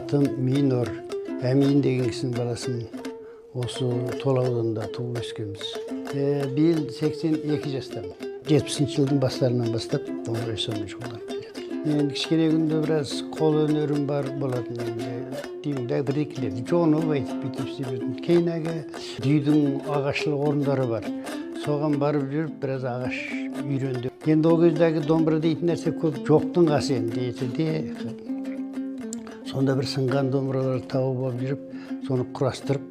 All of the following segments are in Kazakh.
Atım Minor, Emin деген кісінің баласымын. Осы Тола ауданында туып өскенбіз. Биыл 82 жастамын. 70 жылдың бастарынан бастап домбыра жасаумен шұғылданып келеді. Енді кішкене күнде біраз қол өнерім бар болатын. Деймін, бір-екілерді жоғынып айтып бүйтіп істеп жүрдім. Кейін дүйдің ағашылық орындары бар. Соған барып жүріп, біраз ағаш үйренді. Енді ол кездегі домбыра дейтін нәрсе көп жоқтың қасы енді де. Сонда бір сынған домбыраларды тауып алып жүріп, соны құрастырып,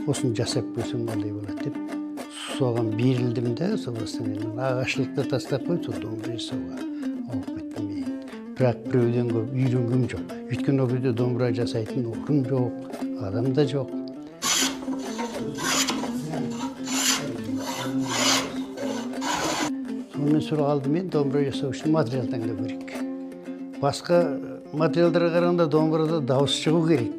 осыны жасап көрсем қандай болады деп, соған берілдім де, сосын ағашылықты тастап қойып, сол домбыра жасауға алып кеттім. Бірақ біреуден көп үйренгім жоқ. Өйткені ол кезде домбыра жасайтын орын жоқ, адам да жоқ. Сонымен сұрақ алдымен домбыра жасау үшін материал таңдау керек. Басқа материалдарға қарағанда домбырада дауыс шығу керек.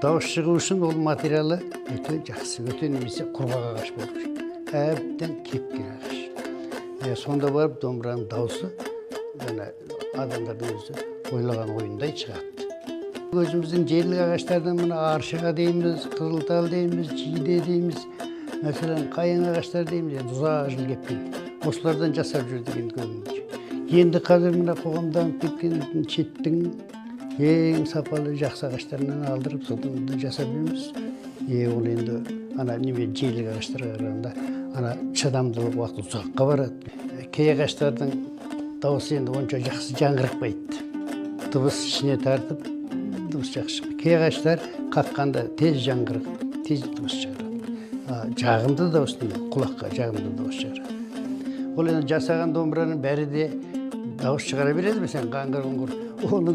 Дауыс шығу үшін ол материалы өте жақсы, өте немесе құрғақ ағаш болу керек. Әбден кепкен ағаш. Сонда барып домбыраның дауысы адамдардың өзі ойлаған ойындай шығады. Өзіміздің жерлік ағаштардан мына аршыға дейміз, қызылтал дейміз, жиде дейміз, мәселен қайың ағаштар дейміз, ұзақ жыл кепкен. Осылардан жасап жүрдік енді көбінше. Енді қазір мына қоғамдан кеткен шеттің ең сапалы жақсы ағаштарынан алдырып, содан да жасап жүрміз. Ол енді жерлік ағаштарға қарағанда шыдамдылық уақыт ұзаққа барады. Кей ағаштардың дауысы енді онша жақсы жаңғырықпайды. Дыбыс ішіне тартып, дыбыс жақсы шықпайды. Кей ағаштар қаққанда тез жаңғырық, тез дыбыс шығарады. Жағымды дауыс дейді, құлаққа жағымды дауыс шығарады. Ол енді жасаған домбыраның бәрі де дауыс шығара береді ме сен қаңғыр-құңғыр. Оның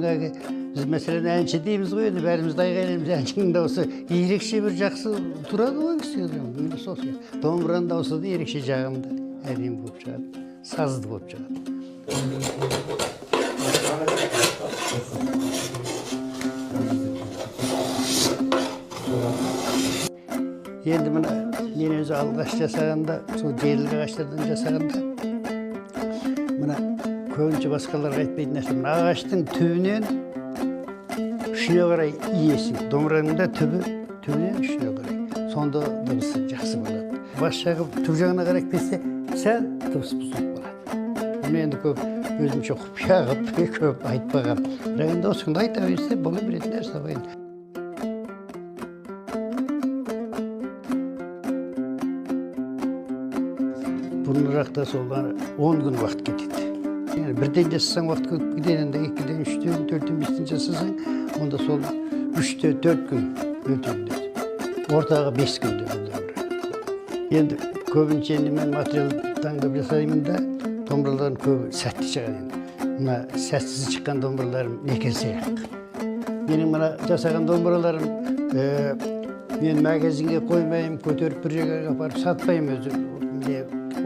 біз мәселен әнші дейміз ғой, енді бәрімізді айғайлаймыз, әншінің дауысы ерекше бір жақсы тұрады ғой кісі. Домбыраның дауысы да ерекше жағымды, әдемі болып шығады, сазды болып шығады. Енді мына мен өзі алғаш жасағанда, сол жерлік ағаштардан жасағанда, мына көбінше басқаларға айтпайтын нәрсе, мына ағаштың түбінен үшіне қарай иесі, домбыраның да түбінен үшіне қарай. Сонда дыбысы жақсы болады. Бас жағы түп жағына қарай кетсе, сәл дыбыс бұзылып болады. Оны енді көп өзімше құпия қылып, көп айтпаған. Бірақ енді осында айта берсе, бола беретін нәрсе ғой. Бұрынырақта сол 10 күн уақыт кетеді. Бірден жасасаң уақыт көп кетеді, енді 2-ден 3-ден 4-ден 5-ден жасасаң, онда сол 3-те 4 күн өтеді. Ортаға 5 күнде домбыра. Енді көбінше мен материал таңдап жасаймын да, домбыралардың көбі сәтті шығады. Мына сәтсіз шыққан домбыраларым некелсек. Менің мына жасаған домбыраларым мен магазинге қоймайым, көтеріп бір жерге апарып сатпайым өзі.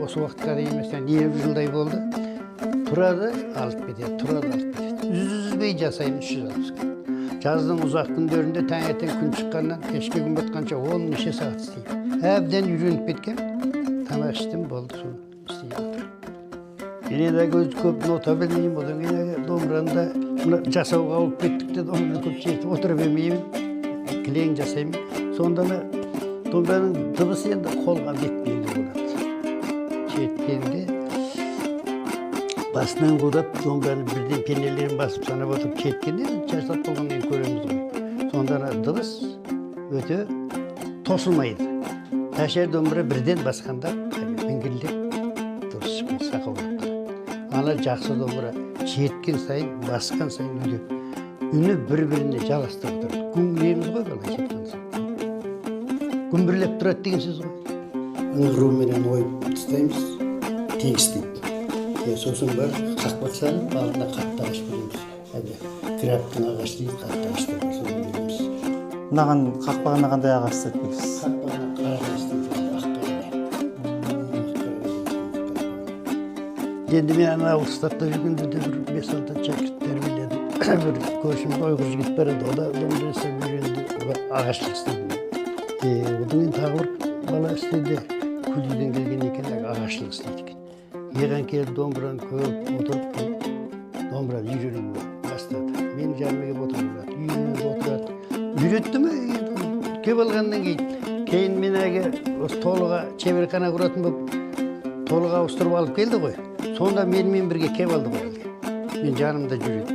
Осы уақытқа дейін емес, 20 жылдай болды. Тұрады, алып кетеді, тұрады, алып кетеді. Үзбей жасаймын 360 күн. Жаздың ұзақ күндерінде таңертең күн шыққаннан кешке күн батқанша 10 неше сағат істеймін. Әбден үйреніп кеткен, тамақ іштім, болды, соны істей отыр. Мен енді көз көп нота білмеймін, одан кейін домбыраны жасауға алып кеттік те, домбыраны көп шертіп отыра бермеймін, кілең жасаймын. Сонда домбыраның дыбысы енді қолға бетпейді болады. Шерткенде басынан қудап, домбыраны бірден пенелерін басып санап отырып шерткенде жасап болғаннан кейін көреміз ғой. Сонда дыбыс өте тосылмайды. Әшер домбыра бірден басқанда міңгірлеп дұрыс шықпай сақау болып тұрады. Ана жақсы домбыра шерткен сайын, басқан сайын үдеп, үні бір-біріне жалғастырып тұрады. Күңгіреміз ғой қалай шерткен сайын. Күмбірлеп тұрады деген сөз ғой. Ыңғыруменен ойып тастаймыз, тегістейді. Сосын бар, қақпақ салып, алдына қатты ағаш береміз. Крабтың ағаш дейді, қатты ағаштар бар, соны береміз. Мынаған қақпағына қандай ағаш істетпейсіз? Қақпағына қара ағаш істетпейміз. Енді мен ана ұстапта жүргенде де бір 5-6 шәкірт тәрбиеледім. Бір көршіміз ойғыр жігіт бар еді, о да домбыра жасап үйренді, ағашлық істеді. Одан кейін тағы бір бала істеді, күлден келген екен, ағашлық істейді екен. Еған келіп домбыраны көріп отырып, домбыраны үйренуге бастады. Meni жаныма келip отурат. Үйүнүндө отурат. Үйрөттүмү? Кеп алгандан кийин мен толуга чеберкана куратын болуп, толуга ауыстырып алып келди ғой. Сонда менімен бірге кеп алды ғой. Мен жанымда жүреді.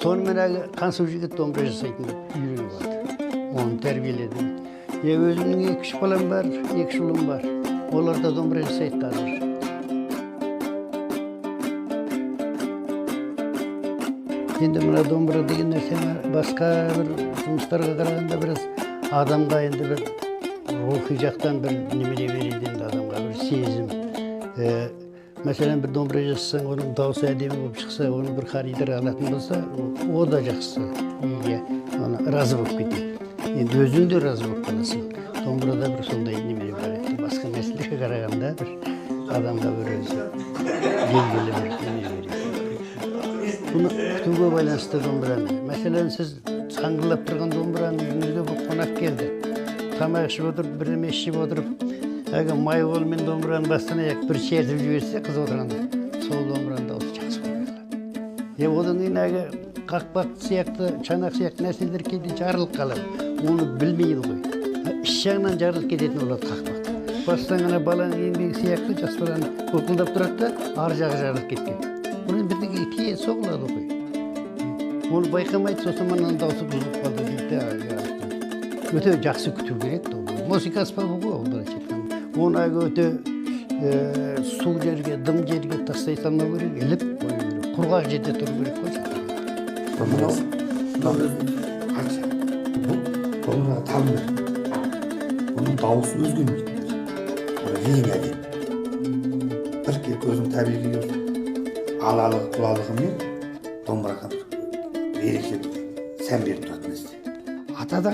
Сонымен қансу жігіт домбыра жасайтын үйреніп алды. Оны тәрбиеледім. Өзімнің 2 балам бар, 2 ұлым бар. Олар да домбыра жасайды қазір. Енді мына домбыра деген нәрсені басқа бір жұмыстарға қарағанда біраз адамға енді бір рухи жақтан бір немере береді, енді адамға бір сезім. Мәселен, бір домбыра жасасаң, оның дауысы әдемі болып шықса, оны бір харидер алатын болса, о да жақсы. Үйге оны разы болып кетеді. Енді өзің де разы болып қаласың. Домбырада бір сондай немере бар еді. Басқа нәрселерге қарағанда бір адамға бір өзі белгілі бір немере береді. Бұны күтуге байланысты домбыраны. Мәселен, сіз саңғылап тұрған домбыраны үйіңізге бір қонақ келді. Тамақ ішіп отырып, бірдеме ішіп отырып, май қолмен домбыраны бастан аяқ бір шертіп жіберсе, қыз отырғанда, сол домбыраның дауысы жақсы болып қалады. Одан кейін қақпақ сияқты, чанақ сияқты нәрселер кейде жарылып қалады. Оны білмейді ғой. Іш жағынан жарылып кететін болады қақпақ. Бастан ғана баланың еңбегі сияқты жас баланы бұлқылдап тұрады да, ар жағы жарылып кеткен. Бұның бірдеңеге тие соғылады ғой. Оны байқамайды, сосын мынаның дауысы бұзылып қалды дейді. Өте жақсы күту керек. Музыка аспабы ғой ол бірінші айтқанда. Оны өте су жерге, дым жерге тастай салмау керек, іліп қою керек. Құрғақ жерде тұру керек қой. Домбыраға тал бер. Оның дауысы өзгермейді. Ең әдемі. Бір көзің табиғи алалық, құлалығымен домбыраға ерекше сән беріп тұратын нәрсе. Атадан